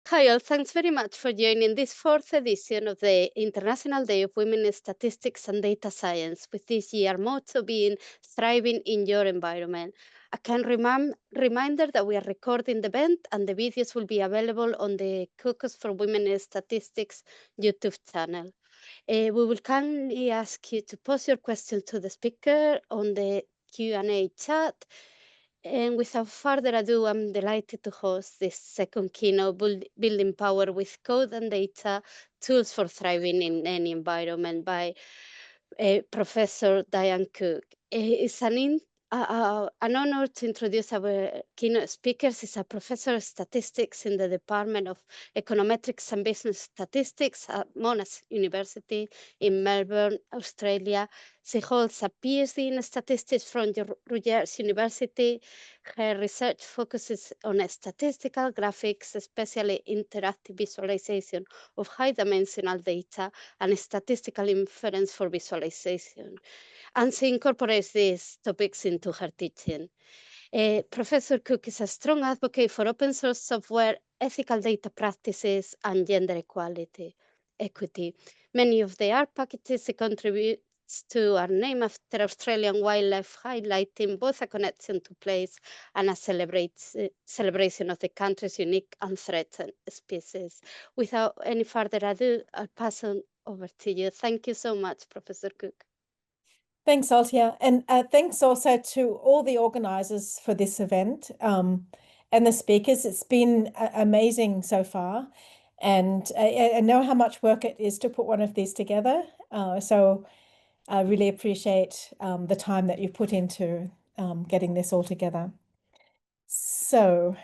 Hi all, thanks very much for joining this fourth edition of the International Day of Women in Statistics and Data Science, with this year motto being Thriving in Your Environment. A kind reminder that we are recording the event and the videos will be available on the Caucus for Women in Statistics YouTube channel. We will kindly ask you to post your question to the speaker on the Q&A chat. And without further ado, I'm delighted to host this second keynote, Building Power with Code and Data, Tools for Thriving in Any Environment by Professor Dianne Cook. It's an honor to introduce our keynote speakers. She's a professor of statistics in the Department of Econometrics and Business Statistics at Monash University in Melbourne, Australia. She holds a PhD in statistics from Rutgers University. Her research focuses on statistical graphics, especially interactive visualization of high-dimensional data and statistical inference for visualization. And she incorporates these topics into her teaching. Professor Cook is a strong advocate for open source software, ethical data practices, and gender equity. Many of the art packages she contributes to are named after Australian wildlife, highlighting both a connection to place and a celebration of the country's unique and threatened species. Without any further ado, I'll pass on over to you. Thank you so much, Professor Cook. Thanks, Altea. And thanks also to all the organizers for this event and the speakers. It's been amazing so far. And I know how much work it is to put one of these together. So I really appreciate the time that you've put into getting this all together. So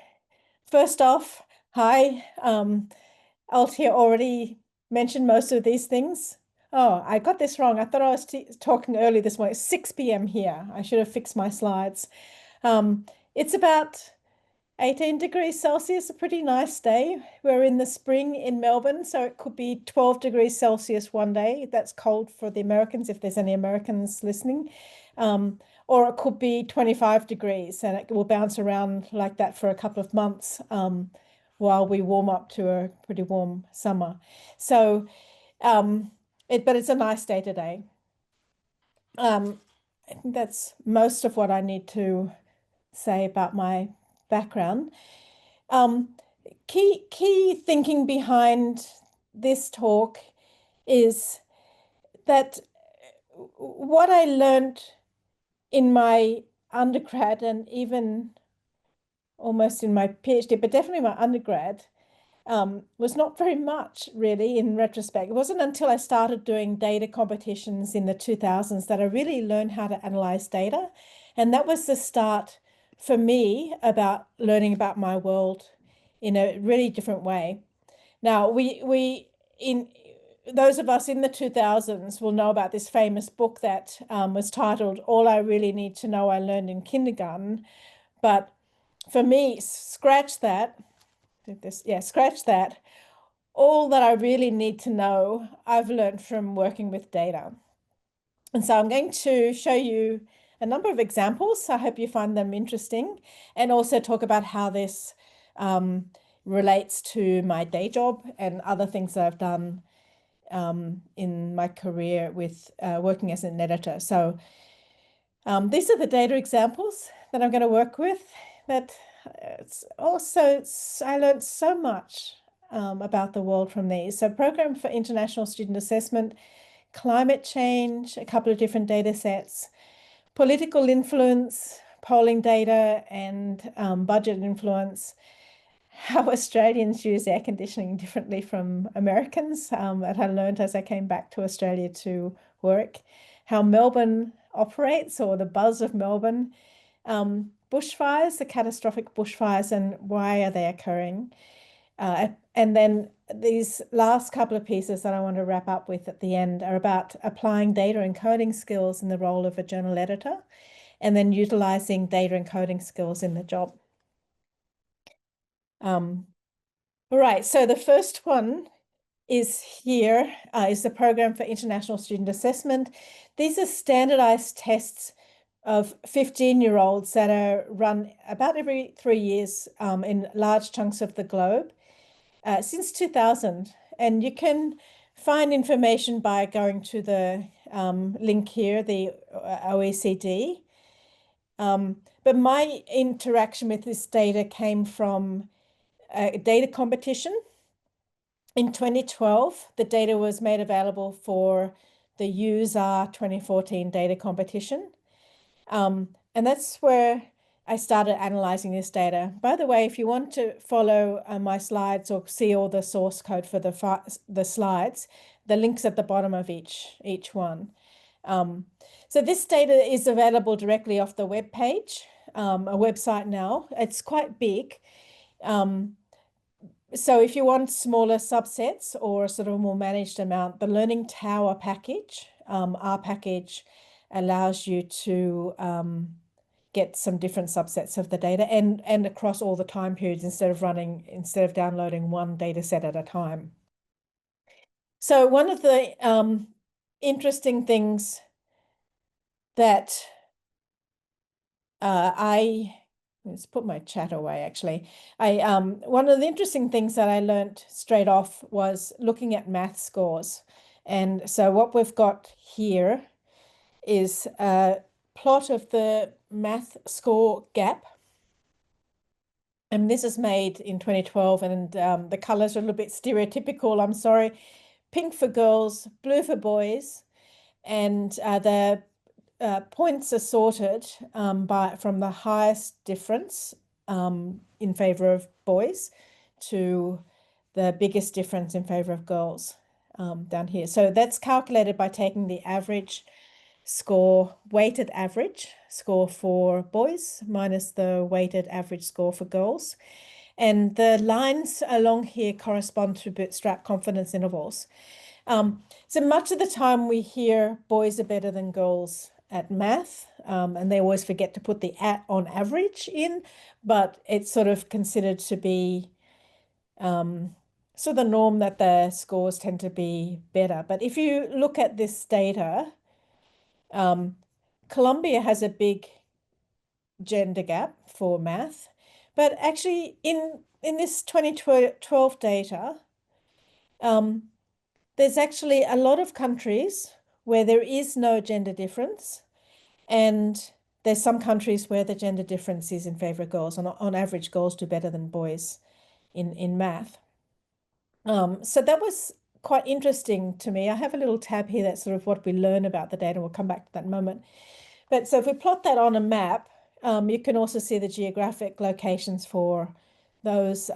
first off, hi. Altea already mentioned most of these things. Oh, I got this wrong. I thought I was talking early this morning. It's 6 p.m. here. I should have fixed my slides. It's about 18 degrees Celsius, a pretty nice day. We're in the spring in Melbourne, so it could be 12 degrees Celsius one day. That's cold for the Americans, if there's any Americans listening. Or it could be 25 degrees, and it will bounce around like that for a couple of months while we warm up to a pretty warm summer. So, but it's a nice day today. I think that's most of what I need to say about my background. Key thinking behind this talk is that what I learned in my undergrad and even almost in my PhD, but definitely my undergrad, was not very much really in retrospect. It wasn't until I started doing data competitions in the 2000s that I really learned how to analyze data. And that was the start for me about learning about my world in a really different way. Now, those of us in the 2000s will know about this famous book that was titled All I Really Need to Know I Learned in Kindergarten. But for me, scratch that. Scratch that. All that I really need to know, I've learned from working with data. And so I'm going to show you a number of examples. I hope you find them interesting, and also talk about how this relates to my day job and other things that I've done in my career with working as an editor. So these are the data examples that I'm going to work with. But I learned so much about the world from these. So Program for International Student Assessment, climate change, a couple of different data sets, political influence, polling data, and budget influence, how Australians use air conditioning differently from Americans, that I learned as I came back to Australia to work, how Melbourne operates, or the buzz of Melbourne, bushfires, the catastrophic bushfires, and why are they occurring? And then these last couple of pieces that I want to wrap up with at the end are about applying data encoding skills in the role of a journal editor, and then utilizing data encoding skills in the job. All right, so the first one is here, is the Program for International Student Assessment. These are standardized tests of 15-year-olds that are run about every 3 years in large chunks of the globe. since 2000. And you can find information by going to the link here, the OECD. But my interaction with this data came from a data competition. In 2012, the data was made available for the USAR 2014 data competition. And that's where I started analyzing this data. By the way, if you want to follow my slides or see all the source code for the slides, the link's at the bottom of each one. So this data is available directly off the web page, a website now. It's quite big. So if you want smaller subsets or sort of a more managed amount, the Learning Tower package, our package, allows you to get some different subsets of the data and across all the time periods instead of downloading one data set at a time. So one of the interesting things that let's put my chat away, actually. One of the interesting things that I learned straight off was looking at math scores. And so what we've got here is a plot of the math score gap. And this is made in 2012, and the colors are a little bit stereotypical, I'm sorry. Pink for girls, blue for boys, and the points are sorted from the highest difference in favor of boys to the biggest difference in favor of girls down here. So that's calculated by taking the average score, weighted average score for boys minus the weighted average score for girls. And the lines along here correspond to bootstrap confidence intervals. So much of the time we hear boys are better than girls at math, and they always forget to put the on average in, but it's sort of considered to be so the norm that the scores tend to be better. But if you look at this data, Colombia has a big gender gap for math, but actually in this 2012 data, there's actually a lot of countries where there is no gender difference, and there's some countries where the gender difference is in favor of girls. On average, girls do better than boys in math. So that was quite interesting to me. I have a little tab here that's sort of what we learn about the data. We'll come back to that in a moment. But so if we plot that on a map, you can also see the geographic locations for those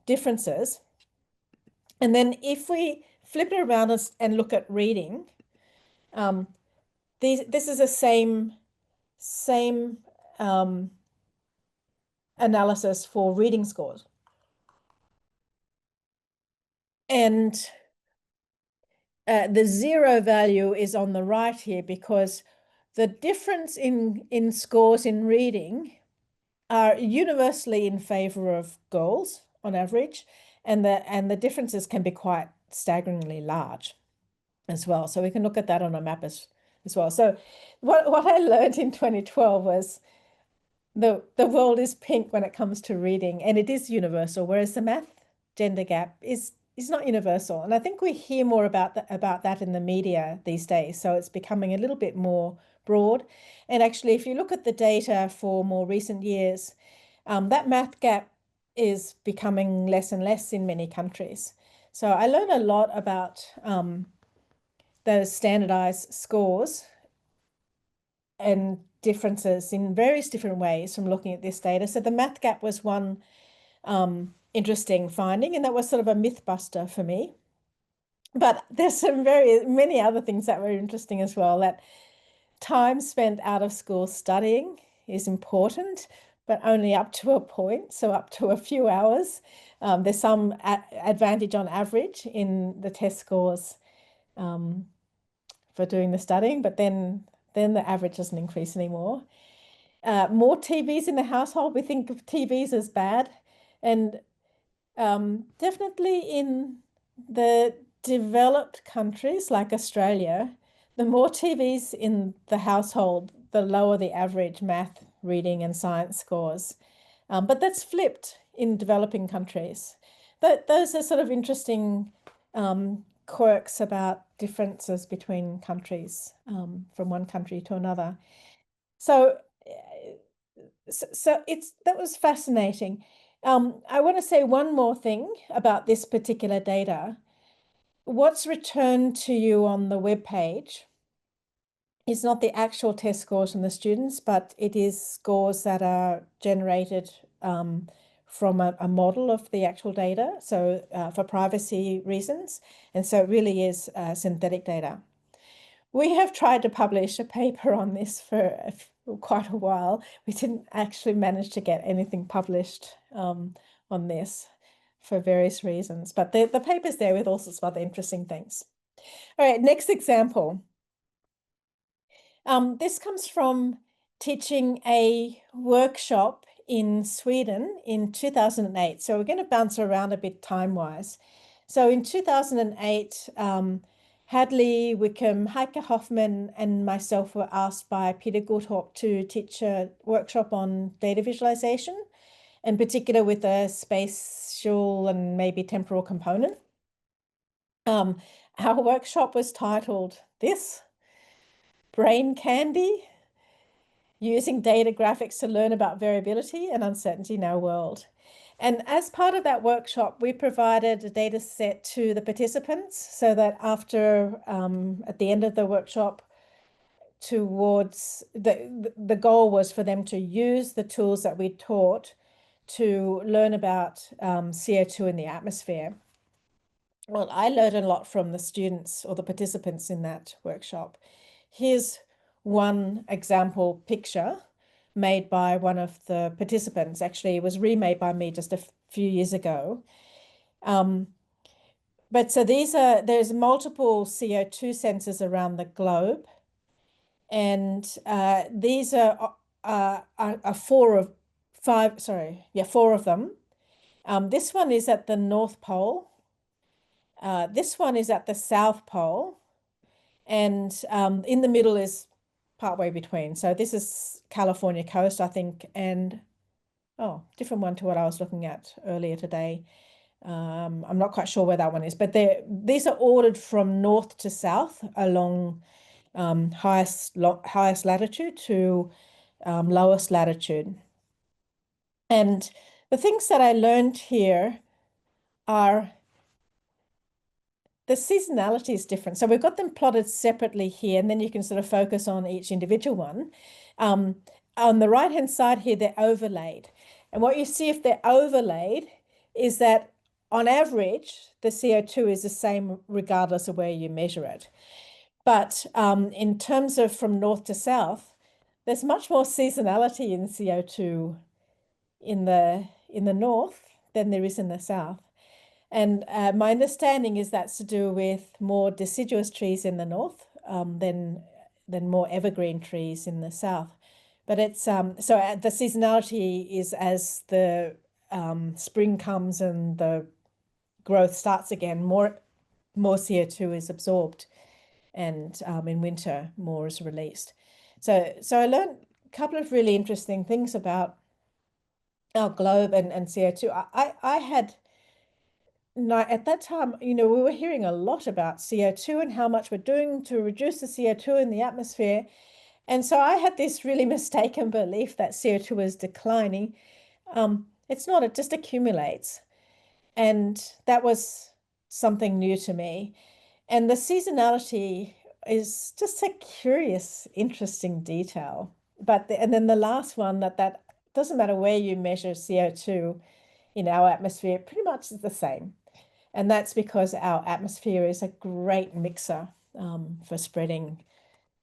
differences. And then if we flip it around and look at reading, this is the same analysis for reading scores. And the zero value is on the right here because the difference in scores in reading are universally in favor of girls on average, and the differences can be quite staggeringly large as well. So we can look at that on a map as well. So what I learned in 2012 was the world is pink when it comes to reading, and it is universal, whereas the math gender gap is not universal. And I think we hear more about that in the media these days. So it's becoming a little bit more broad. And actually, if you look at the data for more recent years, that math gap is becoming less and less in many countries. So I learned a lot about those standardized scores and differences in various different ways from looking at this data. So the math gap was one interesting finding, and that was sort of a myth buster for me. But there's some many other things that were interesting as well, that time spent out of school studying is important, but only up to a point, so up to a few hours. There's some advantage on average in the test scores for doing the studying, but then the average doesn't increase anymore. More TVs in the household. We think of TVs as bad, and definitely in the developed countries like Australia, the more TVs in the household, the lower the average math, reading, and science scores. But that's flipped in developing countries. those are sort of interesting quirks about differences between countries, from one country to another. So that was fascinating. I want to say one more thing about this particular data. What's returned to you on the web page is not the actual test scores from the students, but it is scores that are generated from a model of the actual data, so for privacy reasons. And so it really is synthetic data. We have tried to publish a paper on this for quite a while. We didn't actually manage to get anything published on this for various reasons, but the paper's there with all sorts of other interesting things. All right, next example. This comes from teaching a workshop in Sweden in 2008. So we're going to bounce around a bit time-wise. So in 2008, Hadley, Wickham, Heike Hoffman, and myself were asked by Peter Goodhawk to teach a workshop on data visualization, in particular with a spatial and maybe temporal component. Our workshop was titled this, Brain Candy, using data graphics to learn about variability and uncertainty in our world. And as part of that workshop, we provided a data set to the participants so that after, at the end of the workshop, towards the goal was for them to use the tools that we taught to learn about CO2 in the atmosphere. Well, I learned a lot from the students or the participants in that workshop. Here's one example picture made by one of the participants. Actually, it was remade by me just a few years ago. But so there's multiple CO2 sensors around the globe. And these are four of them. This one is at the North Pole. This one is at the South Pole, and in the middle is partway between. So this is California coast, I think, and different one to what I was looking at earlier today. I'm not quite sure where that one is, but these are ordered from north to south along highest latitude to lowest latitude. And the things that I learned here are the seasonality is different. So we've got them plotted separately here, and then you can sort of focus on each individual one. On the right-hand side here, they're overlaid. And what you see if they're overlaid is that on average, the CO2 is the same regardless of where you measure it. But in terms of from north to south, there's much more seasonality in CO2 in the north than there is in the south. And my understanding is that's to do with more deciduous trees in the north than more evergreen trees in the south. But it's so the seasonality is as the spring comes and the growth starts again, more CO2 is absorbed, and in winter more is released. So I learned a couple of really interesting things about our globe and CO2. I had at that time, we were hearing a lot about CO2 and how much we're doing to reduce the CO2 in the atmosphere. And so I had this really mistaken belief that CO2 was declining. It's not, it just accumulates. And that was something new to me. And the seasonality is just a curious, interesting detail. And then the last one, that doesn't matter where you measure CO2 in our atmosphere, pretty much is the same. And that's because our atmosphere is a great mixer for spreading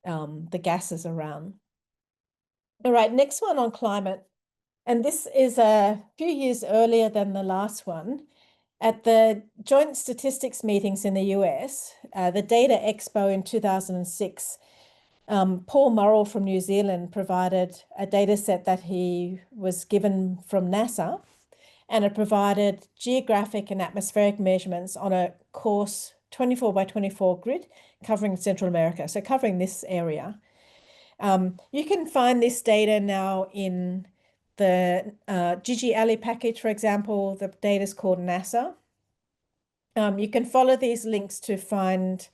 the gases around. All right, next one on climate. And this is a few years earlier than the last one. At the Joint Statistics meetings in the US, the Data Expo in 2006, Paul Murrell from New Zealand provided a data set that he was given from NASA, and it provided geographic and atmospheric measurements on a coarse 24 by 24 grid covering Central America, so covering this area. You can find this data now in the Gigi Ali package, for example. The data is called NASA, You can follow these links to find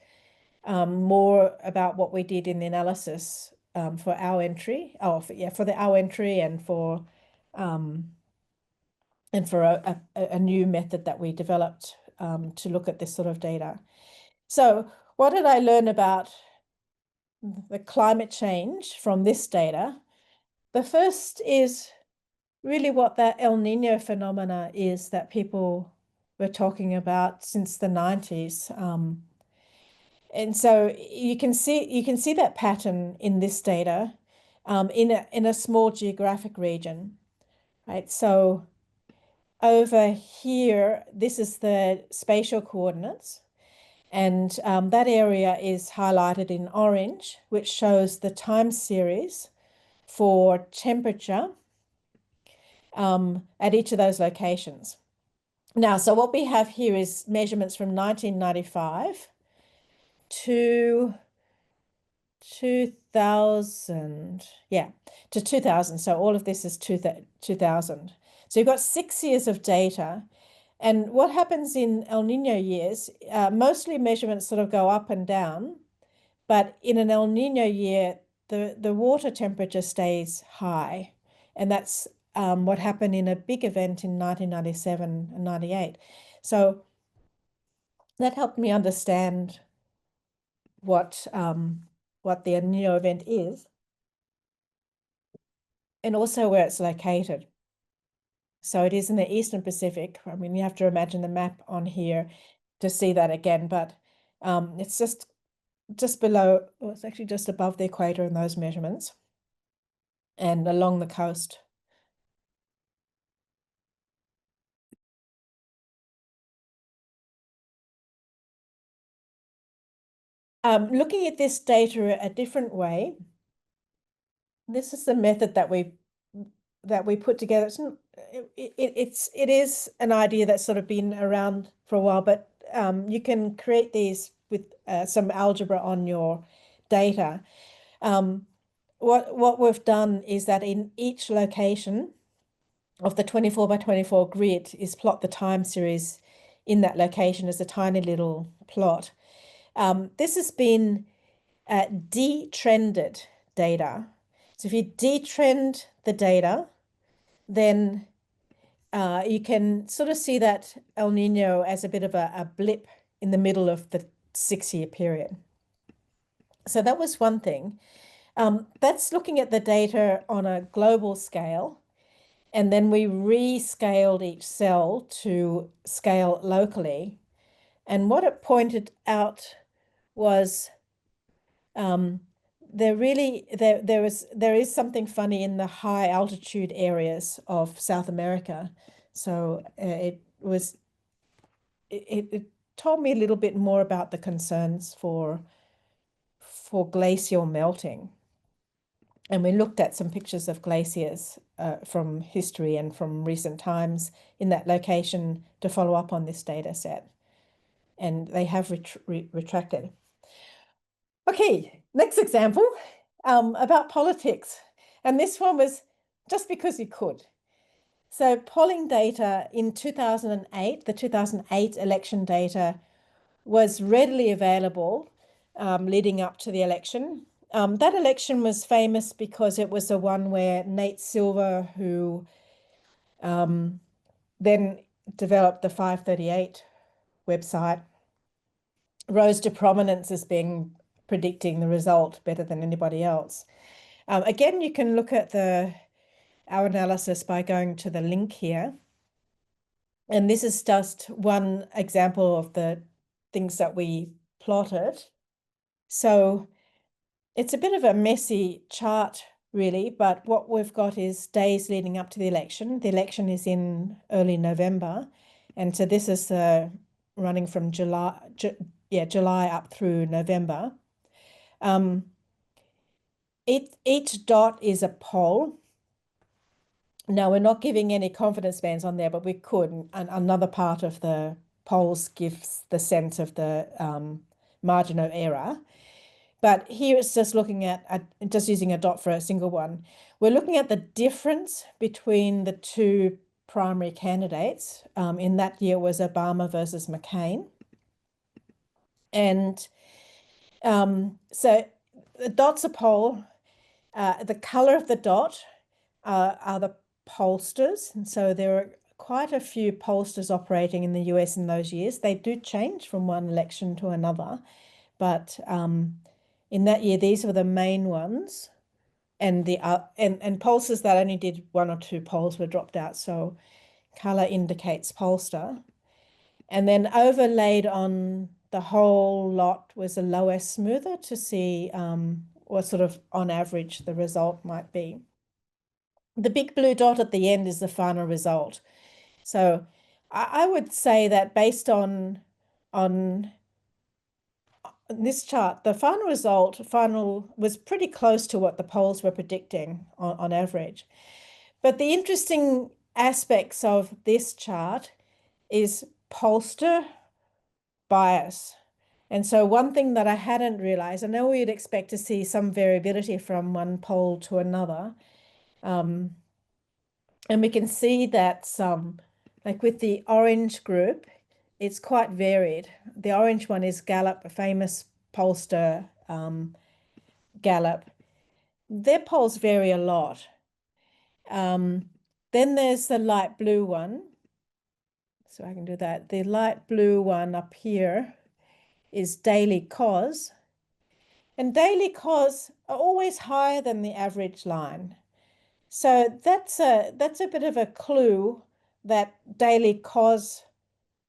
more about what we did in the analysis for our entry. For the our entry and for a new method that we developed to look at this sort of data. So what did I learn about the climate change from this data? The first is really what that El Nino phenomena is that people were talking about since the 90s. And so you can see that pattern in this data in a small geographic region, right? So over here, this is the spatial coordinates, and that area is highlighted in orange, which shows the time series for temperature at each of those locations. Now, so what we have here is measurements from 1995 to 2000, to 2000. So all of this is 2000. So you've got 6 years of data. And what happens in El Nino years, mostly measurements sort of go up and down, but in an El Nino year, the water temperature stays high. And that's what happened in a big event in 1997 and 98. So that helped me understand what the El Nino event is and also where it's located. So it is in the Eastern Pacific. I mean, you have to imagine the map on here to see that again, but it's just below, well, it's actually just above the equator in those measurements and along the coast. Looking at this data a different way, this is the method that we put together. It is an idea that's sort of been around for a while, but you can create these with some algebra on your data. What we've done is that in each location of the 24 by 24 grid is plot the time series in that location as a tiny little plot. This has been detrended data. So if you detrend the data, then you can sort of see that El Nino as a bit of a blip in the middle of the 6-year period. So that was one thing. That's looking at the data on a global scale. And then we rescaled each cell to scale locally. And what it pointed out was there is something funny in the high altitude areas of South America. So it told me a little bit more about the concerns for glacial melting. And we looked at some pictures of glaciers from history and from recent times in that location to follow up on this data set. And they have retracted. Okay, next example about politics. And this one was just because you could. So polling data in 2008, the 2008 election data was readily available leading up to the election. That election was famous because it was the one where Nate Silver, who then developed the 538 website, rose to prominence as being predicting the result better than anybody else. Again, you can look at our analysis by going to the link here. And this is just one example of the things that we plotted. So it's a bit of a messy chart, really, but what we've got is days leading up to the election. The election is in early November. And so this is running from July up through November. Each dot is a poll. Now, we're not giving any confidence bands on there, but we could. And another part of the polls gives the sense of the margin of error. But here it's just looking at, just using a dot for a single one. We're looking at the difference between the two primary candidates. In that year was Obama versus McCain. And so the dot's a poll. The color of the dot are the pollsters. And so there are quite a few pollsters operating in the US in those years. They do change from one election to another. But in that year, these were the main ones. And and pollsters that only did 1 or 2 polls were dropped out. So color indicates pollster. And then overlaid on the whole lot was a low S smoother to see what sort of on average the result might be. The big blue dot at the end is the final result. So I would say that based on this chart, the final result was pretty close to what the polls were predicting on average. But the interesting aspects of this chart is pollster bias. And so one thing that I hadn't realized, I know we'd expect to see some variability from one poll to another. And we can see that like with the orange group, it's quite varied. The orange one is Gallup, a famous pollster, Gallup. Their polls vary a lot. Then there's the light blue one. So I can do that. The light blue one up here is daily cause. And daily cause are always higher than the average line. So that's a bit of a clue that daily cause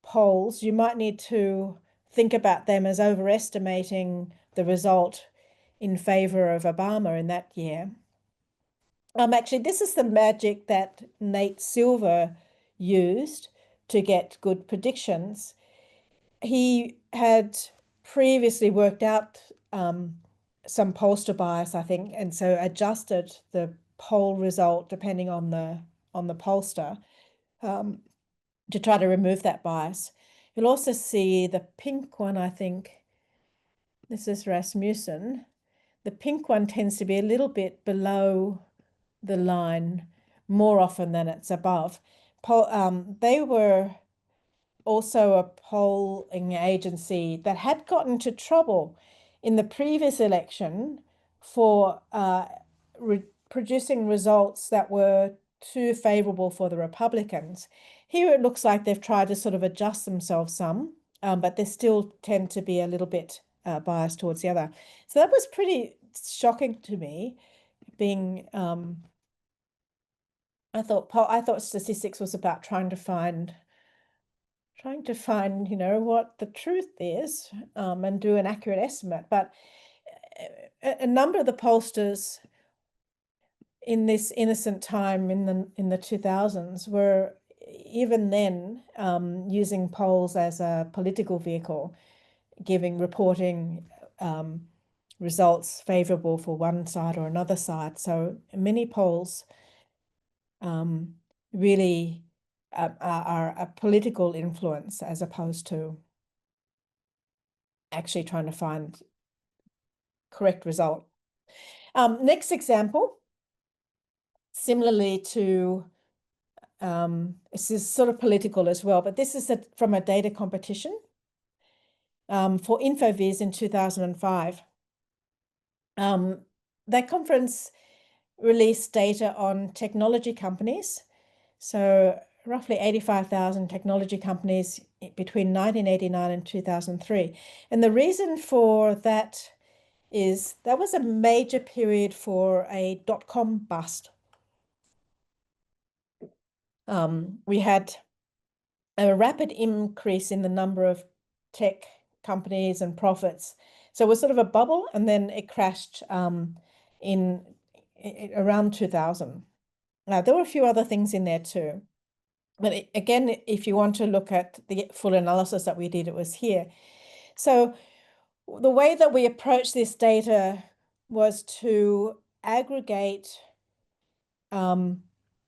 polls, you might need to think about them as overestimating the result in favor of Obama in that year. Actually, this is the magic that Nate Silver used to get good predictions. He had previously worked out some pollster bias, I think, and so adjusted the poll result depending on the pollster to try to remove that bias. You'll also see the pink one, I think. This is Rasmussen. The pink one tends to be a little bit below the line more often than it's above. They were also a polling agency that had gotten into trouble in the previous election for producing results that were too favorable for the Republicans. Here it looks like they've tried to sort of adjust themselves some, but they still tend to be a little bit biased towards the other. So that was pretty shocking to me, being I thought statistics was about trying to find, you know, what the truth is, and do an accurate estimate. But a number of the pollsters in this innocent time in the 2000s were even then using polls as a political vehicle, reporting results favorable for one side or another side. So many polls really are a political influence as opposed to actually trying to find correct result. Next example, similarly to, this is sort of political as well, but this is from a data competition for InfoVis in 2005. That conference released data on technology companies. So roughly 85,000 technology companies between 1989 and 2003. And the reason for that is that was a major period for a dot-com bust. We had a rapid increase in the number of tech companies and profits. So it was sort of a bubble, and then it crashed in around 2000. Now, there were a few other things in there too. But again, if you want to look at the full analysis that we did, it was here. So the way that we approached this data was to aggregate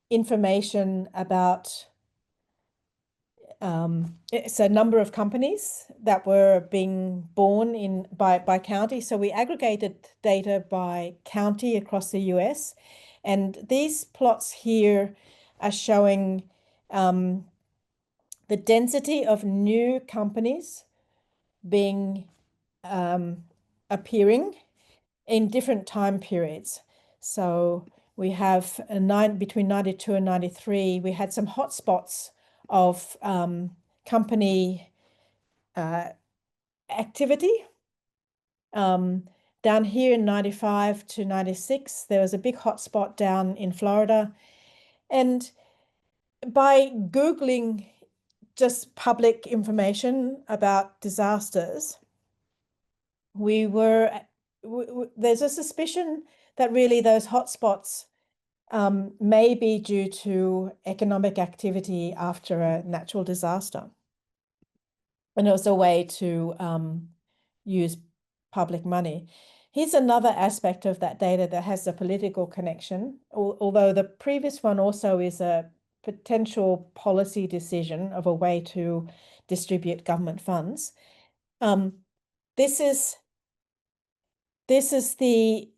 information about it's a number of companies that were being born by county. So we aggregated data by county across the US. And these plots here are showing the density of new companies being appearing in different time periods. So we have between 92 and 93, we had some hotspots of company activity. Down here in 95 to 96, there was a big hotspot down in Florida. And by Googling just public information about disasters, there's a suspicion that really those hotspots may be due to economic activity after a natural disaster. And it was a way to use public money. Here's another aspect of that data that has a political connection, although the previous one also is a potential policy decision of a way to distribute government funds. This is the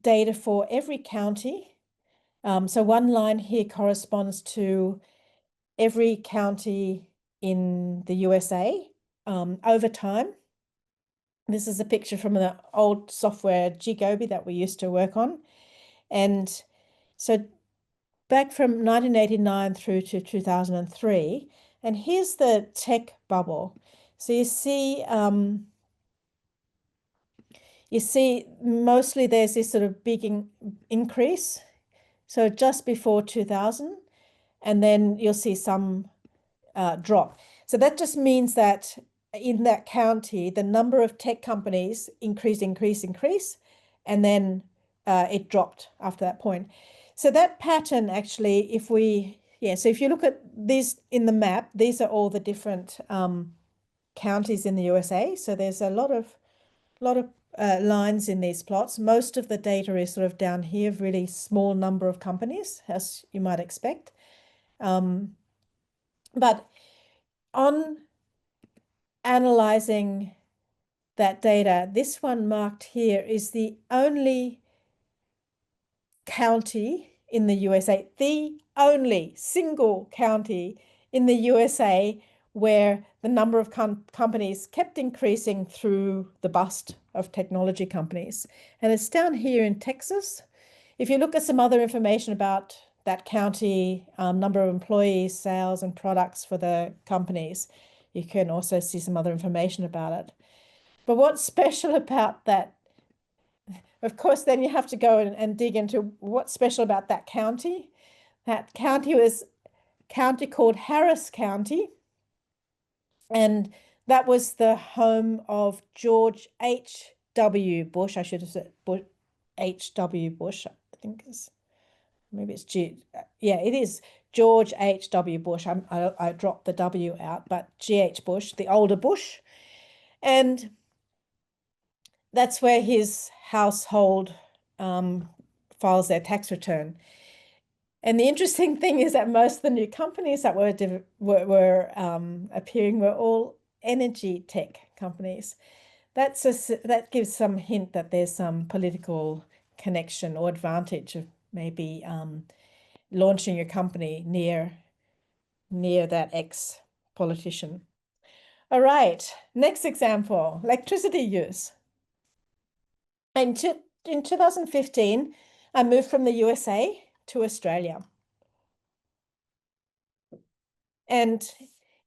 data for every county. So one line here corresponds to every county in the USA over time. This is a picture from the old software Gigobi that we used to work on. And so back from 1989 through to 2003, and here's the tech bubble. So you see mostly there's this sort of big increase. So just before 2000, and then you'll see some drop. So that just means that in that county, the number of tech companies increase, and then it dropped after that point. So that pattern actually, so if you look at these in the map, these are all the different counties in the USA. So there's a lot of lines in these plots. Most of the data is sort of down here, really small number of companies, as you might expect. But on analyzing that data, this one marked here is the only county in the USA, the only single county in the USA where the number of companies kept increasing through the bust of technology companies. And it's down here in Texas. If you look at some other information about that county, number of employees, sales, and products for the companies, you can also see some other information about it. But what's special about that? Of course, then you have to go and dig into what's special about that county. That county was a county called Harris County. And that was the home of George H.W. Bush. I should have said H.W. Bush, I think maybe it's it is George H.W. Bush. I dropped the W out, but G.H. Bush, the older Bush. And that's where his household files their tax return. And the interesting thing is that most of the new companies that were appearing were all energy tech companies. That gives some hint that there's some political connection or advantage of maybe launching a company near that ex-politician. All right, next example, electricity use. In 2015, I moved from the USA to Australia. And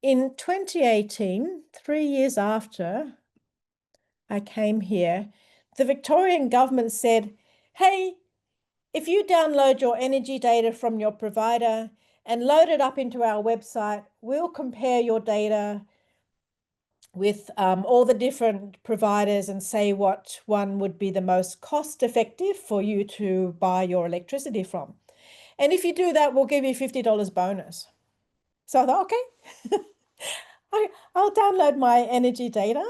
in 2018, 3 years after I came here, the Victorian government said, hey, if you download your energy data from your provider and load it up into our website, we'll compare your data with all the different providers and say what one would be the most cost effective for you to buy your electricity from. And if you do that, we'll give you $50 bonus. So I thought, okay, I'll download my energy data.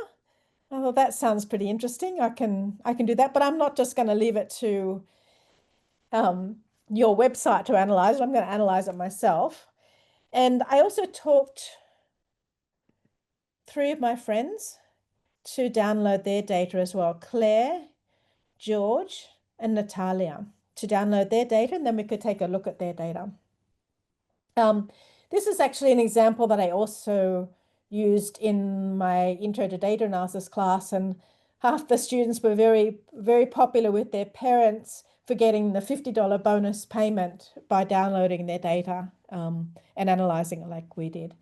I thought that sounds pretty interesting. I can do that, but I'm not just going to leave it to your website to analyze it. I'm going to analyze it myself. And I also talked 3 of my friends to download their data as well, Claire, George, and Natalia, to download their data, and then we could take a look at their data. This is actually an example that I also used in my intro to data analysis class, and half the students were very, very popular with their parents for getting the $50 bonus payment by downloading their data and analyzing it like we did.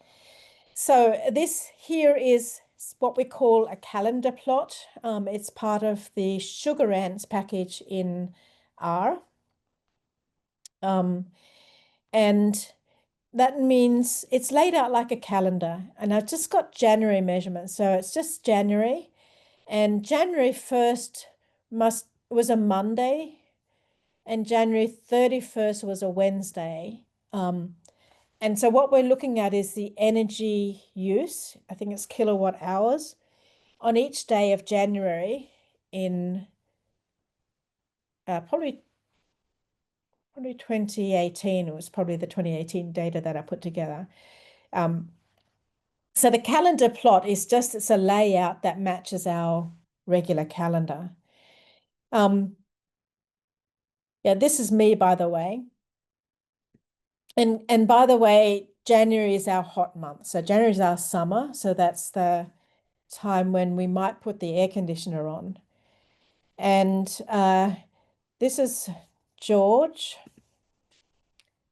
So this here is what we call a calendar plot. It's part of the sugar ants package in R. And that means it's laid out like a calendar. And I've just got January measurements. So it's just January. And January 1st was a Monday. And January 31st was a Wednesday. And so what we're looking at is the energy use, I think it's kilowatt hours, on each day of January in probably 2018. It was probably the 2018 data that I put together. So the calendar plot is just, it's a layout that matches our regular calendar. Yeah, this is me, by the way. And by the way, January is our hot month. So January is our summer. So that's the time when we might put the air conditioner on. And this is George.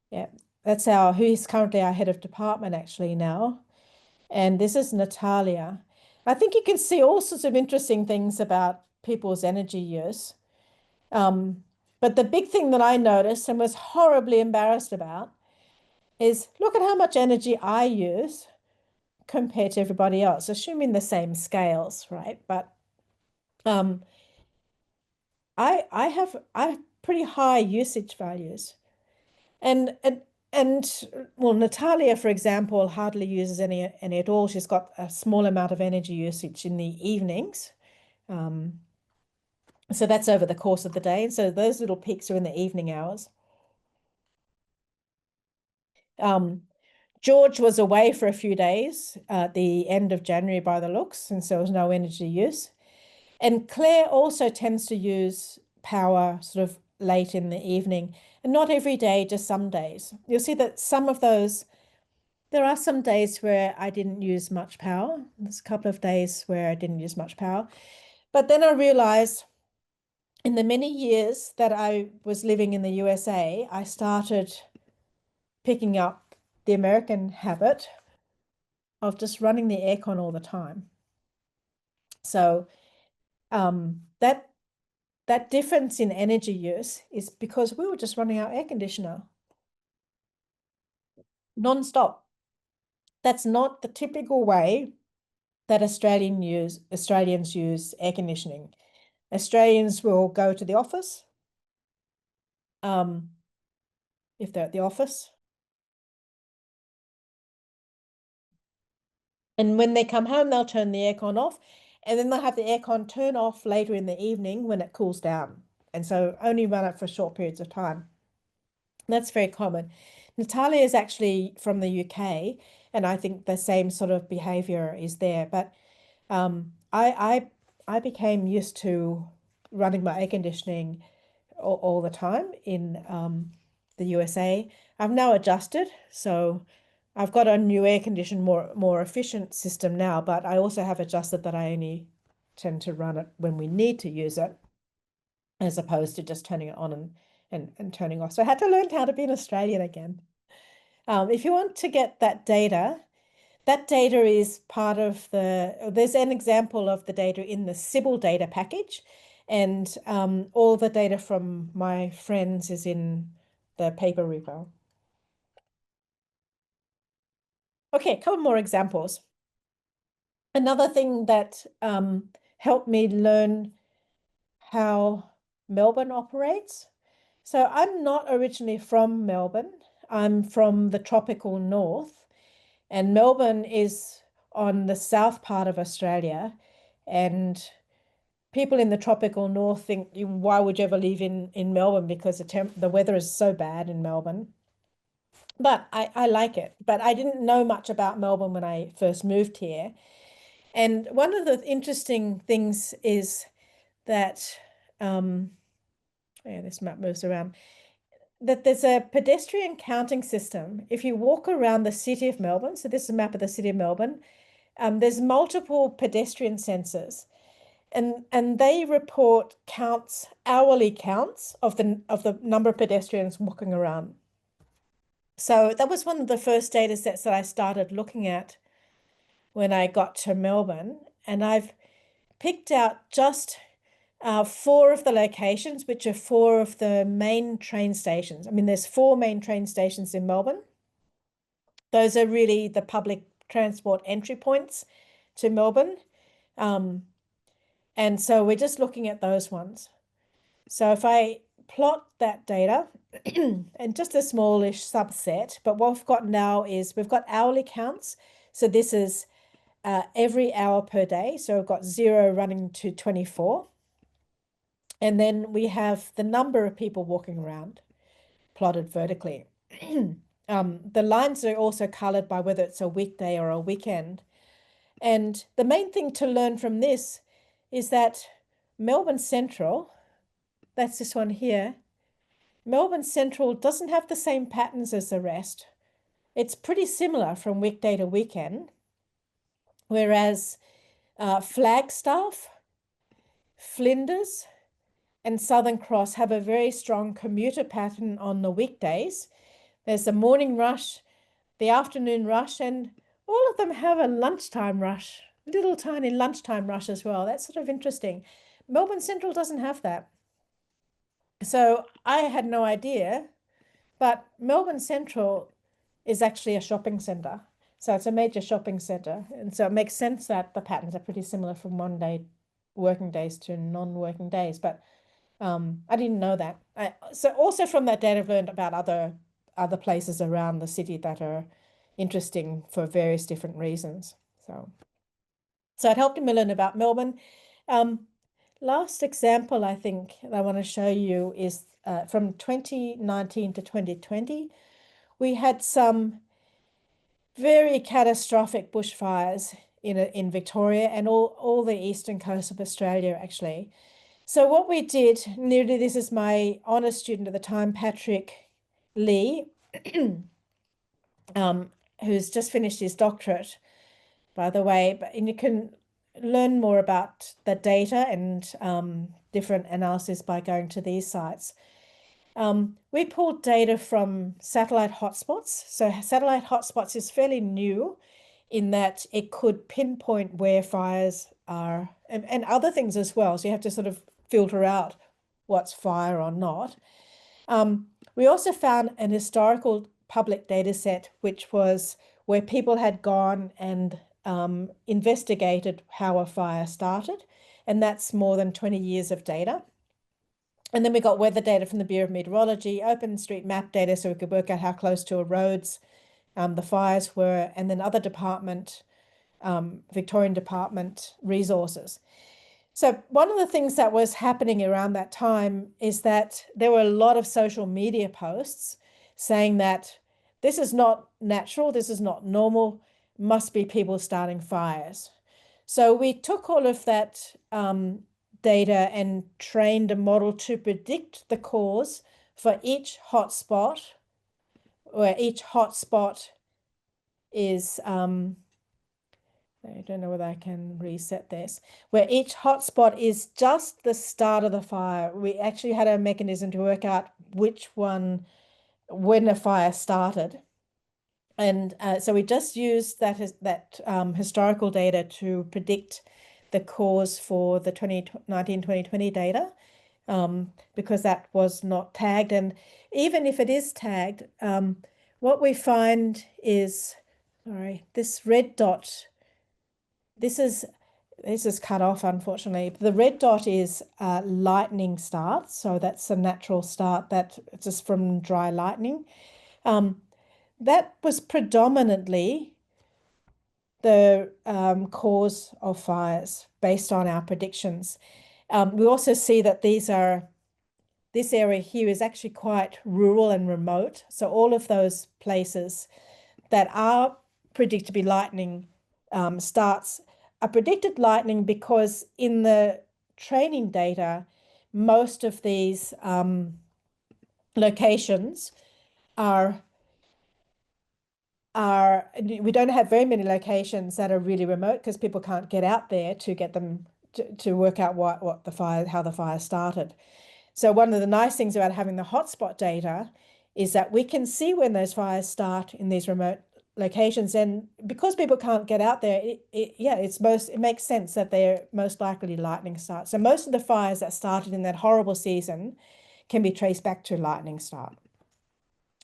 Yeah, that's who is currently our head of department actually now. And this is Natalia. I think you can see all sorts of interesting things about people's energy use. But the big thing that I noticed and was horribly embarrassed about is look at how much energy I use compared to everybody else, assuming the same scales, right? But I have pretty high usage values. And well, Natalia, for example, hardly uses any at all. She's got a small amount of energy usage in the evenings. So that's over the course of the day. And so those little peaks are in the evening hours. George was away for a few days at the end of January by the looks, and so there was no energy use. And Claire also tends to use power sort of late in the evening, and not every day, just some days. You'll see that some of those, there are some days where I didn't use much power. There's a couple of days where I didn't use much power. But then I realized in the many years that I was living in the USA, I started picking up the American habit of just running the aircon all the time. So that difference in energy use is because we were just running our air conditioner non-stop. That's not the typical way that Australians use air conditioning. Australians will go to the office, if they're at the office. And when they come home, they'll turn the aircon off, and then they'll have the aircon turn off later in the evening when it cools down. And so only run it for short periods of time. That's very common. Natalia is actually from the UK, and I think the same sort of behavior is there. But I became used to running my air conditioning all the time in the USA. I've now adjusted, so I've got a new air conditioned, more efficient system now, but I also have adjusted that I only tend to run it when we need to use it, as opposed to just turning it on and turning off. So I had to learn how to be an Australian again. If you want to get that data is part of there's an example of the data in the Sybil data package, and all the data from my friends is in the paper repo. Okay, a couple more examples. Another thing that helped me learn how Melbourne operates. So I'm not originally from Melbourne. I'm from the tropical north, and Melbourne is on the south part of Australia. And people in the tropical north think, why would you ever live in Melbourne? Because the weather is so bad in Melbourne. But I like it. But I didn't know much about Melbourne when I first moved here. And one of the interesting things is that, yeah, this map moves around, that there's a pedestrian counting system. If you walk around the city of Melbourne, so this is a map of the city of Melbourne, there's multiple pedestrian sensors, and they report counts, hourly counts of the number of pedestrians walking around. So that was one of the first data sets that I started looking at when I got to Melbourne, and I've picked out just 4 of the locations, which are 4 of the main train stations. I mean, there's 4 main train stations in Melbourne. Those are really the public transport entry points to Melbourne. And so we're just looking at those ones. So if I plot that data, and just a smallish subset, but what we've got now is we've got hourly counts. So this is every hour per day. So we've got 0 running to 24. And then we have the number of people walking around plotted vertically. The lines are also colored by whether it's a weekday or a weekend. And the main thing to learn from this is that Melbourne Central, that's this one here, Melbourne Central doesn't have the same patterns as the rest. It's pretty similar from weekday to weekend, whereas Flagstaff, Flinders, and Southern Cross have a very strong commuter pattern on the weekdays. There's the morning rush, the afternoon rush, and all of them have a lunchtime rush, little tiny lunchtime rush as well. That's sort of interesting. Melbourne Central doesn't have that. So I had no idea, but Melbourne Central is actually a shopping centre. So it's a major shopping centre. And so it makes sense that the patterns are pretty similar from one day working days to non-working days. But I didn't know that. So also from that data, I've learned about other places around the city that are interesting for various different reasons. So it helped me learn about Melbourne. Last example, I think, that I want to show you is from 2019 to 2020. We had some very catastrophic bushfires in Victoria and all the eastern coast of Australia, actually. So what we did, nearly this is my honours student at the time, Patrick Lee, who's just finished his doctorate, by the way, and you can learn more about the data and different analysis by going to these sites. We pulled data from satellite hotspots. So satellite hotspots is fairly new in that it could pinpoint where fires are and other things as well. So you have to sort of filter out what's fire or not. We also found an historical public data set, which was where people had gone and investigated how a fire started. And that's more than 20 years of data. And then we got weather data from the Bureau of Meteorology, OpenStreetMap data, so we could work out how close to roads the fires were, and then other department, Victorian department resources. So one of the things that was happening around that time is that there were a lot of social media posts saying that this is not natural, this is not normal, must be people starting fires. So we took all of that data and trained a model to predict the cause for each hotspot, where each hotspot is, I don't know whether I can reset this, where each hotspot is just the start of the fire. We actually had a mechanism to work out which one, when the fire started. And so we just used that historical data to predict the cause for the 2019-2020 data, because that was not tagged. And even if it is tagged, what we find is, sorry, this red dot, this is cut off, unfortunately. The red dot is lightning start. So that's a natural start that just from dry lightning. That was predominantly the cause of fires based on our predictions. We also see that this area here is actually quite rural and remote. So all of those places that are predicted to be lightning starts are predicted lightning because in the training data, most of these locations are we don't have very many locations that are really remote because people can't get out there to get them to work out how the fire started. So one of the nice things about having the hotspot data is that we can see when those fires start in these remote locations, and because people can't get out there, it makes sense that they're most likely lightning start. So most of the fires that started in that horrible season can be traced back to lightning start,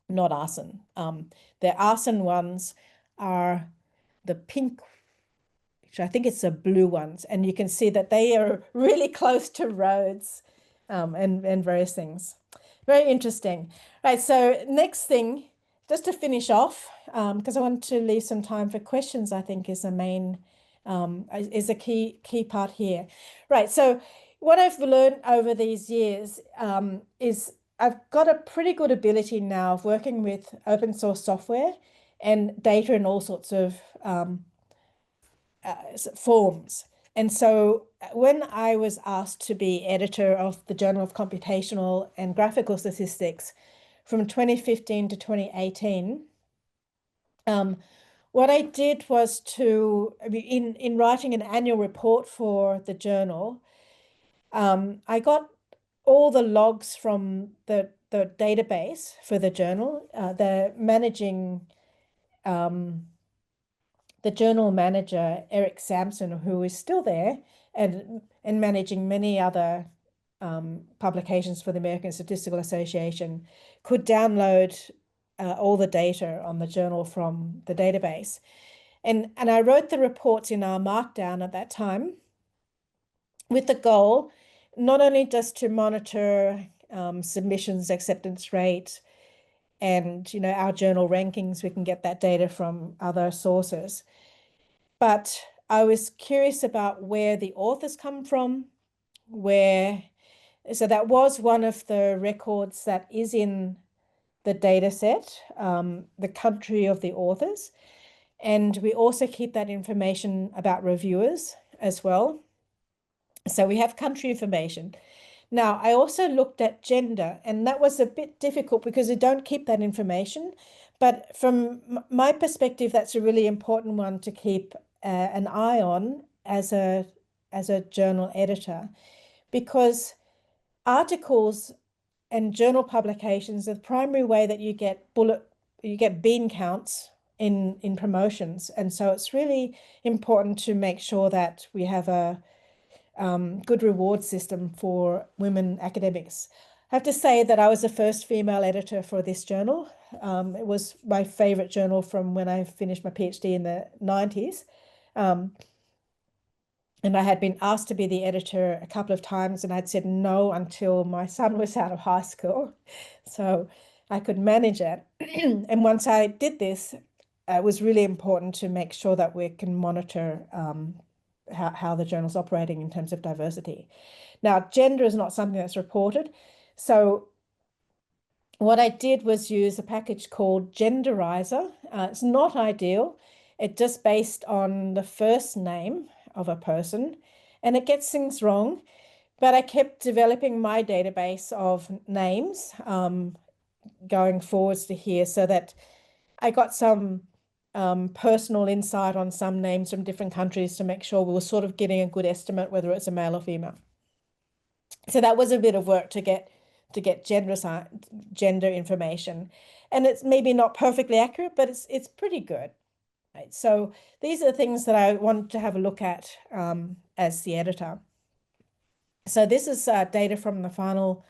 not arson. The arson ones are the pink, which I think it's the blue ones, and you can see that they are really close to roads and various things. Very interesting. Right, so next thing, just to finish off, because I want to leave some time for questions, I think is is a key part here. Right, so what I've learned over these years is I've got a pretty good ability now of working with open source software and data in all sorts of forms. And so when I was asked to be editor of the Journal of Computational and Graphical Statistics from 2015 to 2018, what I did was in writing an annual report for the journal, I got all the logs from the database for the journal. The journal manager, Eric Sampson, who is still there and managing many other publications for the American Statistical Association, could download all the data on the journal from the database. And I wrote the reports in our Markdown at that time with the goal not only just to monitor submissions, acceptance rate, and our journal rankings, we can get that data from other sources. But I was curious about where the authors come from, so that was one of the records that is in the data set, the country of the authors. And we also keep that information about reviewers as well. So we have country information. Now, I also looked at gender, and that was a bit difficult because we don't keep that information. But from my perspective, that's a really important one to keep an eye on as a journal editor, because articles and journal publications are the primary way that you get bean counts in promotions. And so it's really important to make sure that we have a good reward system for women academics. I have to say that I was the first female editor for this journal. It was my favorite journal from when I finished my PhD in the 90s. And I had been asked to be the editor a couple of times, and I'd said no until my son was out of high school. So I could manage it. And once I did this, it was really important to make sure that we can monitor how the journal's operating in terms of diversity. Now, gender is not something that's reported. So what I did was use a package called Genderizer. It's not ideal. It's just based on the first name of a person, and it gets things wrong. But I kept developing my database of names going forwards to here, so that I got some personal insight on some names from different countries to make sure we were sort of getting a good estimate whether it's a male or female. So that was a bit of work to get gender information, and it's maybe not perfectly accurate, but it's pretty good. Right? So these are the things that I wanted to have a look at as the editor. So this is data from the final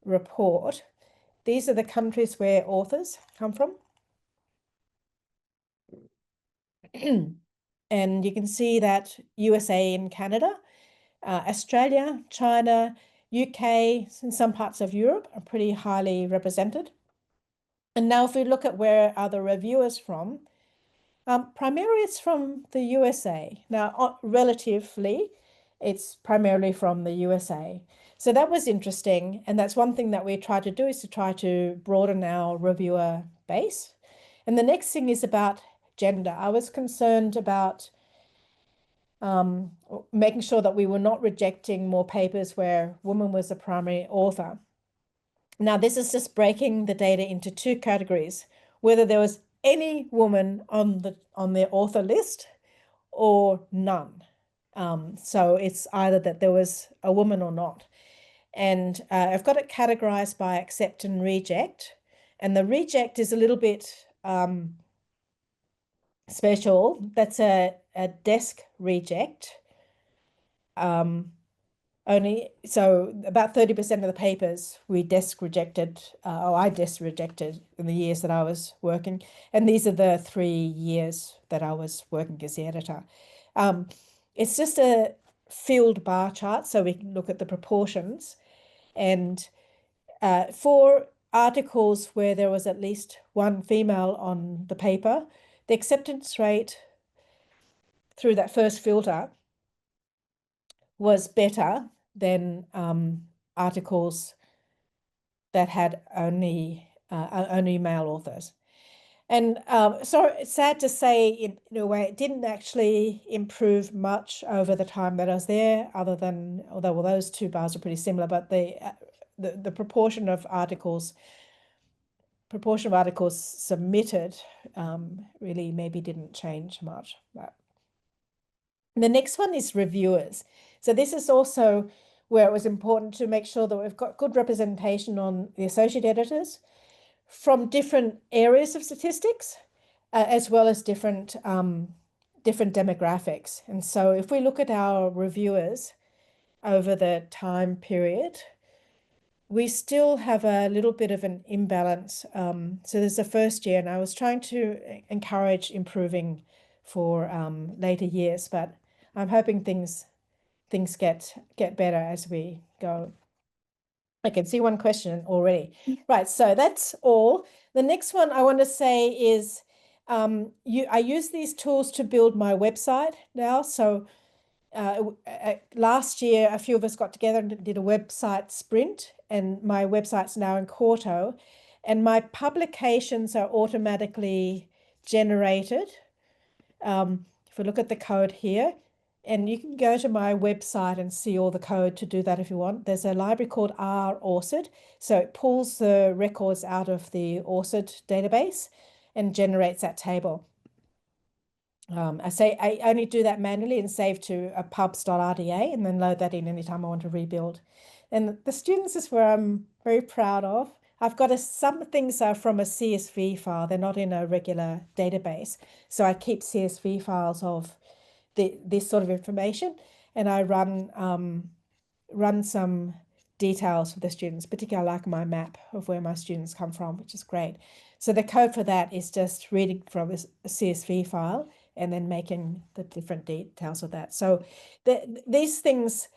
report. These are the countries where authors come from. And you can see that USA and Canada, Australia, China, UK, and some parts of Europe are pretty highly represented. And now if we look at where are the reviewers from, primarily it's from the USA. Now, relatively, it's primarily from the USA. So that was interesting. And that's one thing that we try to do, is to try to broaden our reviewer base. And the next thing is about gender. I was concerned about making sure that we were not rejecting more papers where woman was the primary author. Now, this is just breaking the data into two categories: whether there was any woman on their author list or none. So it's either that there was a woman or not. And I've got it categorized by accept and reject. And the reject is a little bit special. That's a desk reject. Only so about 30% of the papers we desk rejected, or I desk rejected in the years that I was working. And these are the 3 years that I was working as the editor. It's just a field bar chart, so we can look at the proportions. And for articles where there was at least one female on the paper, the acceptance rate through that first filter was better than articles that had only male authors. And so it's sad to say, in a way, it didn't actually improve much over the time that I was there, other than, although well, those two bars are pretty similar, but the proportion of articles submitted really maybe didn't change much. But the next one is reviewers. So this is also where it was important to make sure that we've got good representation on the associate editors from different areas of statistics, as well as different demographics. And so if we look at our reviewers over the time period, we still have a little bit of an imbalance. So there's the first year, and I was trying to encourage improving for later years, but I'm hoping things get better as we go. I can see one question already. Right, so that's all. The next one I want to say is I use these tools to build my website now. So last year, a few of us got together and did a website sprint, and my website's now in Quarto, and my publications are automatically generated. If we look at the code here, and you can go to my website and see all the code to do that if you want. There's a library called R-ORCID. So it pulls the records out of the ORCID database and generates that table. I only do that manually and save to a pubs.rda and then load that in anytime I want to rebuild. And the students is where I'm very proud of. I've got some things are from a CSV file. They're not in a regular database. So I keep CSV files of this sort of information, and I run some details for the students, particularly I like my map of where my students come from, which is great. So the code for that is just reading from a CSV file and then making the different details of that. So these things,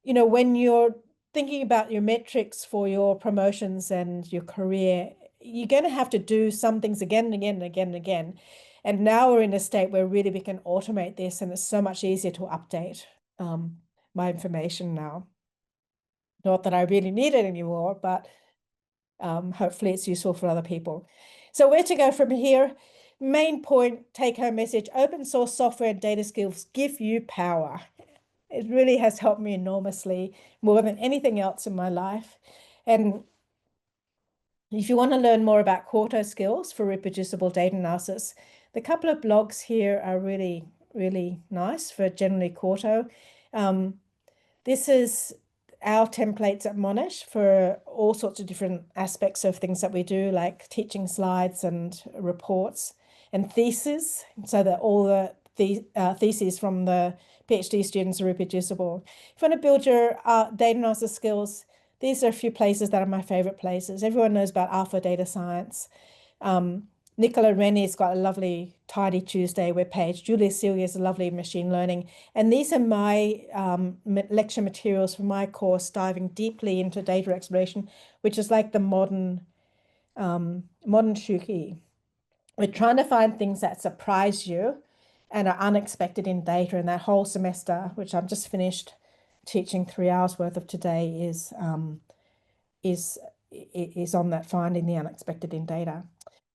when you're thinking about your metrics for your promotions and your career, you're going to have to do some things again and again and again and again. And now we're in a state where really we can automate this, and it's so much easier to update my information now. Not that I really need it anymore, but hopefully it's useful for other people. So where to go from here? Main point, take-home message, open source software and data skills give you power. It really has helped me enormously, more than anything else in my life. And if you want to learn more about Quarto skills for reproducible data analysis, the couple of blogs here are really, really nice for generally Quarto. This is our templates at Monash for all sorts of different aspects of things that we do, like teaching slides and reports and theses, so that all the theses from the PhD students are reproducible. If you want to build your data analysis skills, these are a few places that are my favorite places. Everyone knows about Alpha Data Science. Nicola Rennie's got a lovely Tidy Tuesday webpage. Julia Celia's a lovely machine learning. And these are my lecture materials for my course, diving deeply into data exploration, which is like the modern Shuki. We're trying to find things that surprise you and are unexpected in data. And that whole semester, which I've just finished teaching 3 hours worth of today, is on that finding the unexpected in data.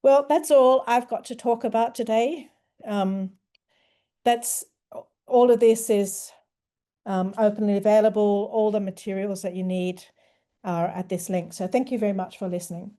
Well, that's all I've got to talk about today. That's all of this is openly available. All the materials that you need are at this link. So thank you very much for listening.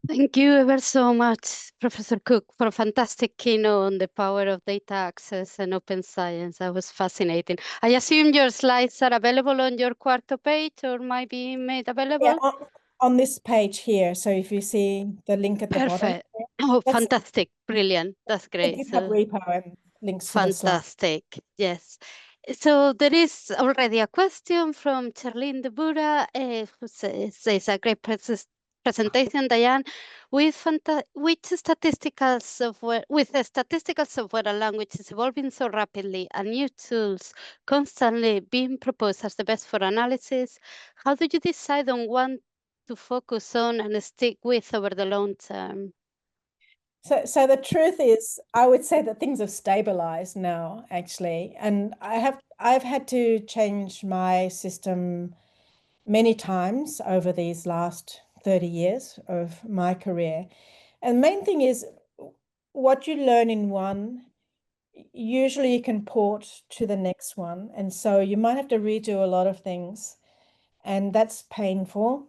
Thank you ever so much, Professor Cook, for a fantastic keynote on the power of data access and open science. That was fascinating. I assume your slides are available on your Quarto page or might be made Yeah, available? on this page here. So if you see the link at the bottom, Perfect. Oh, that's fantastic. Brilliant. That's the great. GitHub So repo and links to the slide. fantastic. Yes. So there is already a question from Charlene de Bura, who says a great presentation, Dianne. Which statistical software, with the statistical software and language is evolving so rapidly and new tools constantly being proposed as the best for analysis, how do you decide on one to focus on and stick with over the long term? So the truth is, I would say that things have stabilized now, actually, and I've had to change my system many times over these last 30 years of my career. And the main thing is what you learn in one, usually you can port to the next one. And so you might have to redo a lot of things, and that's painful.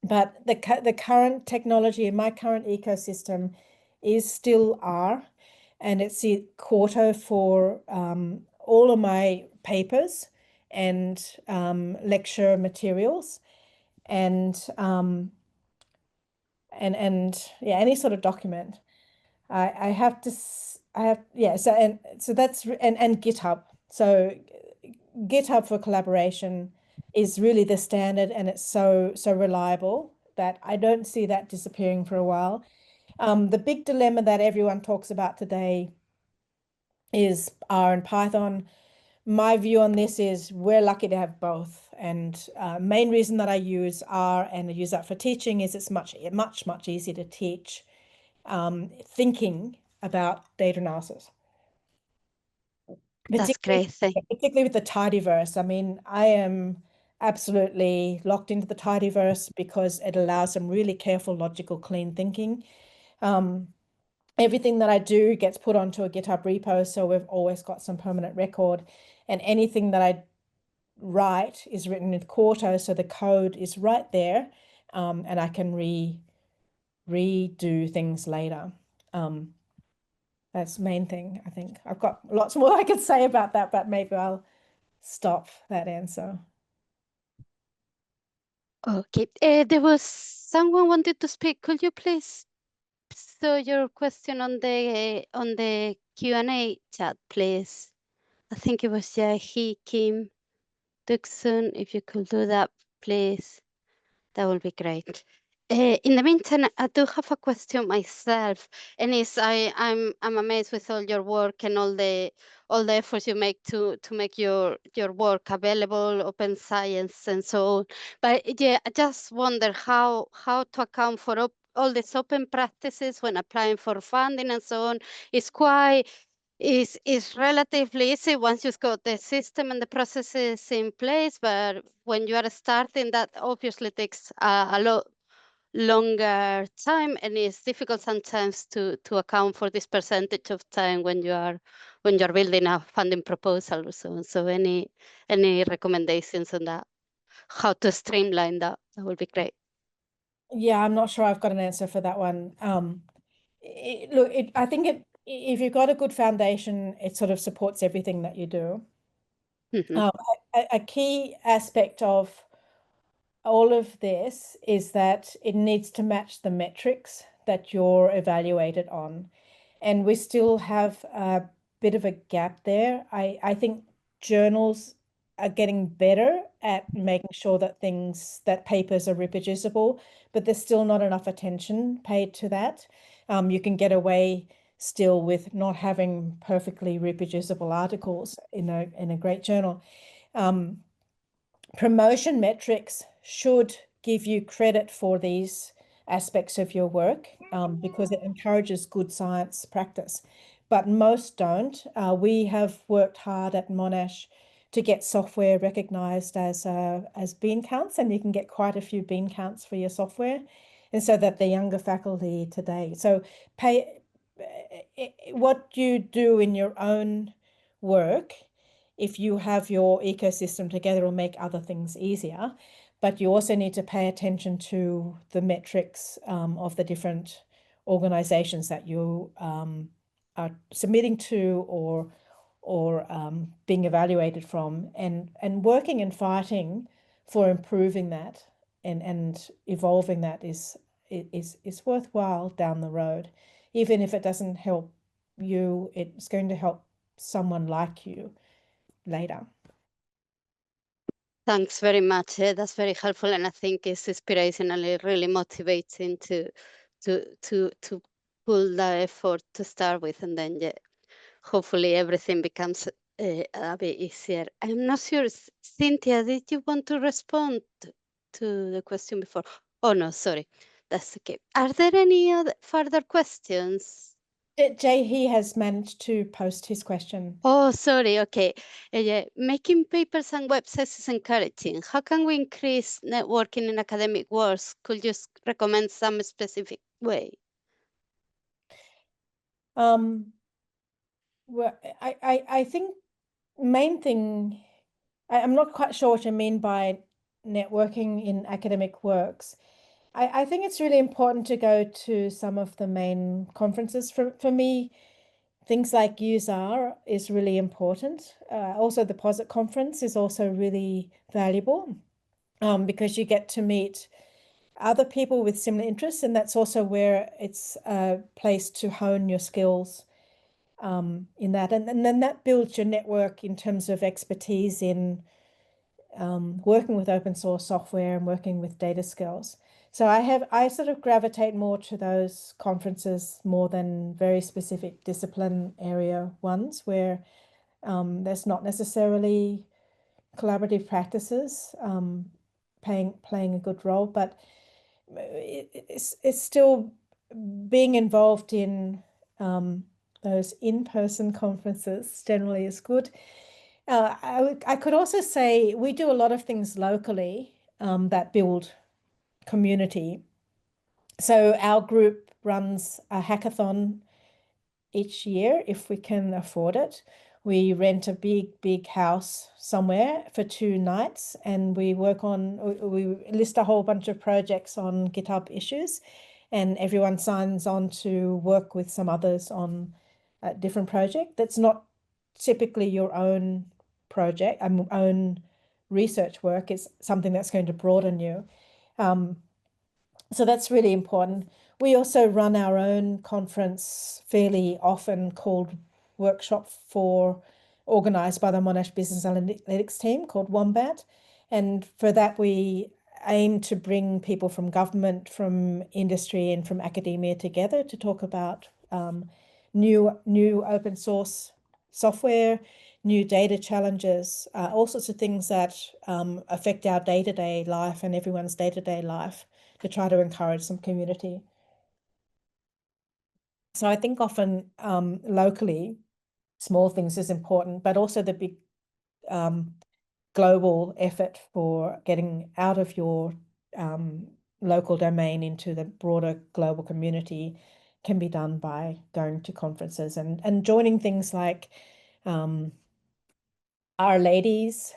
But the current technology in my current ecosystem is still R, and it's the Quarto for all of my papers and lecture materials, and yeah, any sort of document. I have to I have yeah, so that's and GitHub. So GitHub for collaboration is really the standard, and it's so reliable that I don't see that disappearing for a while. The big dilemma that everyone talks about today is R and Python. My view on this is we're lucky to have both. And main reason that I use R and I use that for teaching is it's much easier to teach thinking about data analysis. That's great. Particularly with the tidyverse. I mean, I am absolutely locked into the tidyverse because it allows some really careful, logical, clean thinking. Everything that I do gets put onto a GitHub repo, so we've always got some permanent record. And anything that I write is written with Quarto, so the code is right there, and I can redo things later. That's the main thing, I think. I've got lots more I could say about that, but maybe I'll stop that answer. Okay, there was someone wanted to speak. Could you please show your question on the Q&A chat, please? I think it was Kim Dixon. If you could do that, please, that would be great. In the meantime, I do have a question myself, and I'm amazed with all your work and all the efforts you make to make your work available, open science and so on. But yeah, I just wonder how to account for all these open practices when applying for funding and so on. It's quite is relatively easy once you've got the system and the processes in place, but when you are starting, that obviously takes a lot longer time, and it's difficult sometimes to account for this percentage of time when you're building a funding proposal or so on. So any recommendations on that, how to streamline that would be great. Yeah, I'm not sure I've got an answer for that one. Look, I think if you've got a good foundation, it sort of supports everything that you do. Mm-hmm. A key aspect of all of this is that it needs to match the metrics that you're evaluated on. And we still have a bit of a gap there. I think journals are getting better at making sure that papers are reproducible, but there's still not enough attention paid to that. You can get away still with not having perfectly reproducible articles in a great journal. Promotion metrics should give you credit for these aspects of your work because it encourages good science practice, but most don't. We have worked hard at Monash to get software recognized as bean counts, and you can get quite a few bean counts for your software, and so that the younger faculty today. So what you do in your own work, if you have your ecosystem together, will make other things easier. but you also need to pay attention to the metrics of the different organizations that you are submitting to or being evaluated from, and working and fighting for improving that and evolving that is worthwhile down the road. Even if it doesn't help you, it's going to help someone like you later. Thanks very much. That's very helpful, and I think it's inspirationally really motivating to pull the effort to start with, and then hopefully everything becomes a bit easier. I'm not sure, Cynthia, did you want to respond to the question before? Oh no, sorry, that's okay. Are there any other further questions? Jay, he has managed to post his question. Oh, sorry. Okay. Yeah. Making papers and websites is encouraging. How can we increase networking in academic worlds? Could you recommend some specific way? Well, I think main thing, I'm not quite sure what you mean by networking in academic works. I think it's really important to go to some of the main conferences. For me, things like USAR is really important. Also, the POSIT conference is also really valuable because you get to meet other people with similar interests, and that's also where it's a place to hone your skills in that. And then that builds your network in terms of expertise in working with open source software and working with data skills. So I sort of gravitate more to those conferences more than very specific discipline area ones where there's not necessarily collaborative practices playing a good role, but it's still being involved in those in-person conferences generally is good. I could also say we do a lot of things locally that build community. So our group runs a hackathon each year if we can afford it. We rent a big house somewhere for 2 nights, and we list a whole bunch of projects on GitHub issues, and everyone signs on to work with some others on a different project that's not typically your own project, own research work. It's something that's going to broaden you. So that's really important. We also run our own conference fairly often called Workshop for, organized by the Monash Business Analytics team called Wombat. And for that, we aim to bring people from government, from industry, and from academia together to talk about new open source software, new data challenges, all sorts of things that affect our day-to-day life and everyone's day-to-day life, to try to encourage some community. So I think often locally, small things is important, but also the big global effort for getting out of your local domain into the broader global community can be done by going to conferences and joining things like Our Ladies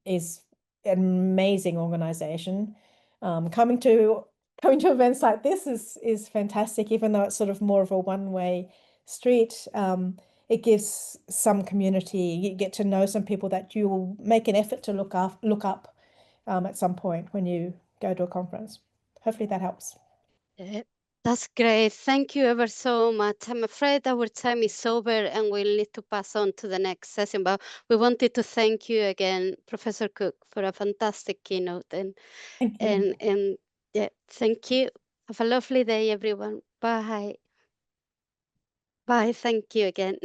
is an amazing organization. Coming to events like this is fantastic, even though it's sort of more of a one-way street. It gives some community. You get to know some people that you will make an effort to look up at some point when you go to a conference. Hopefully that helps. That's great. Thank you ever so much. I'm afraid our time is over and we'll need to pass on to the next session, but we wanted to thank you again, Professor Cook, for a fantastic keynote. Thank you. And yeah, thank you. Have a lovely day, everyone. Bye. Bye. Thank you again.